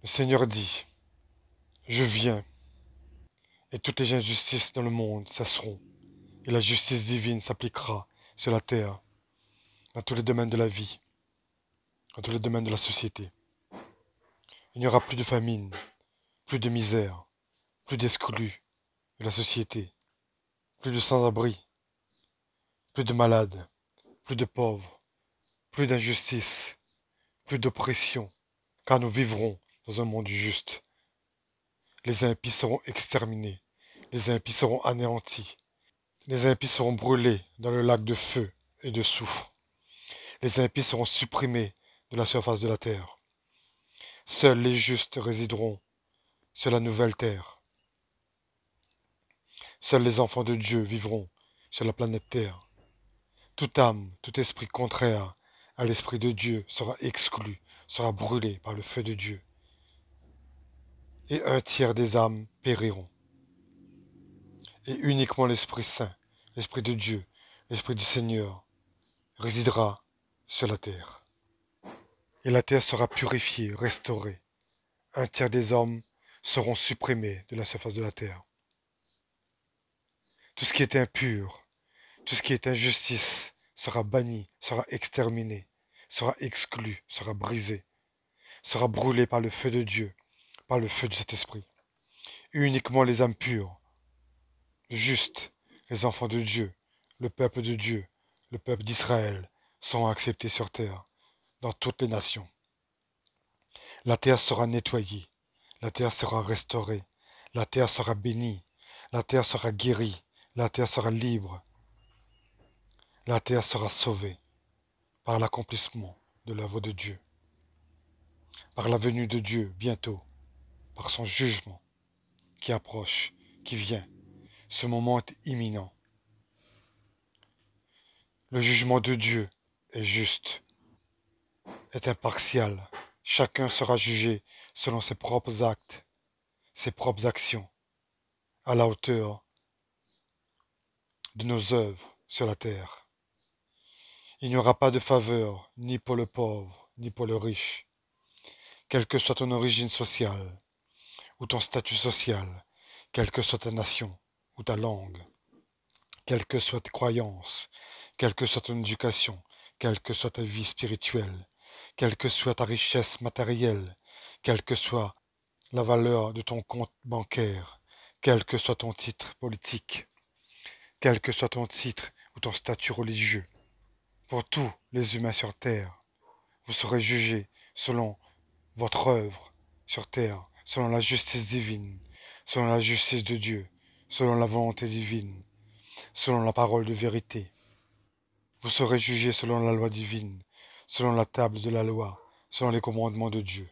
Le Seigneur dit, je viens, et toutes les injustices dans le monde cesseront, et la justice divine s'appliquera sur la terre, dans tous les domaines de la vie, dans tous les domaines de la société. Il n'y aura plus de famine, plus de misère, plus d'exclus de la société, plus de sans-abri, plus de malades, plus de pauvres, plus d'injustice, plus d'oppression, car nous vivrons dans un monde juste. Les impies seront exterminés, les impies seront anéantis, les impies seront brûlés dans le lac de feu et de soufre. Les impies seront supprimés de la surface de la terre. Seuls les justes résideront sur la nouvelle terre. Seuls les enfants de Dieu vivront sur la planète Terre. Toute âme, tout esprit contraire à l'esprit de Dieu sera exclu, sera brûlé par le feu de Dieu. Et un tiers des âmes périront. Et uniquement l'Esprit Saint, l'Esprit de Dieu, l'Esprit du Seigneur, résidera sur la terre. Et la terre sera purifiée, restaurée. Un tiers des hommes seront supprimés de la surface de la terre. Tout ce qui est impur, tout ce qui est injustice sera banni, sera exterminé, sera exclu, sera brisé, sera brûlé par le feu de Dieu, par le feu de cet esprit. Uniquement les âmes pures, justes, les enfants de Dieu, le peuple d'Israël, seront acceptés sur terre, dans toutes les nations. La terre sera nettoyée, la terre sera restaurée, la terre sera bénie, la terre sera guérie, la terre sera libre, la terre sera sauvée par l'accomplissement de l'œuvre de Dieu, par la venue de Dieu bientôt, par son jugement qui approche, qui vient. Ce moment est imminent. Le jugement de Dieu est juste, est impartial. Chacun sera jugé selon ses propres actes, ses propres actions, à la hauteur de nos œuvres sur la terre. Il n'y aura pas de faveur, ni pour le pauvre, ni pour le riche. Quelle que soit ton origine sociale, ou ton statut social, quelle que soit ta nation, ou ta langue, quelles que soient tes croyances, quelle que soit ton éducation, quelle que soit ta vie spirituelle, quelle que soit ta richesse matérielle, quelle que soit la valeur de ton compte bancaire, quel que soit ton titre politique, quel que soit ton titre ou ton statut religieux. Pour tous les humains sur terre, vous serez jugés selon votre œuvre sur terre, selon la justice divine, selon la justice de Dieu, selon la volonté divine, selon la parole de vérité. Vous serez jugés selon la loi divine, selon la table de la loi, selon les commandements de Dieu.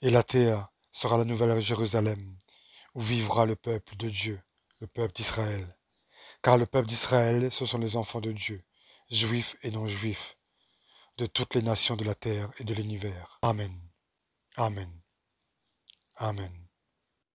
Et la terre sera la nouvelle Jérusalem, où vivra le peuple de Dieu, le peuple d'Israël. Car le peuple d'Israël, ce sont les enfants de Dieu, juifs et non juifs, de toutes les nations de la terre et de l'univers. Amen. Amen. Amen.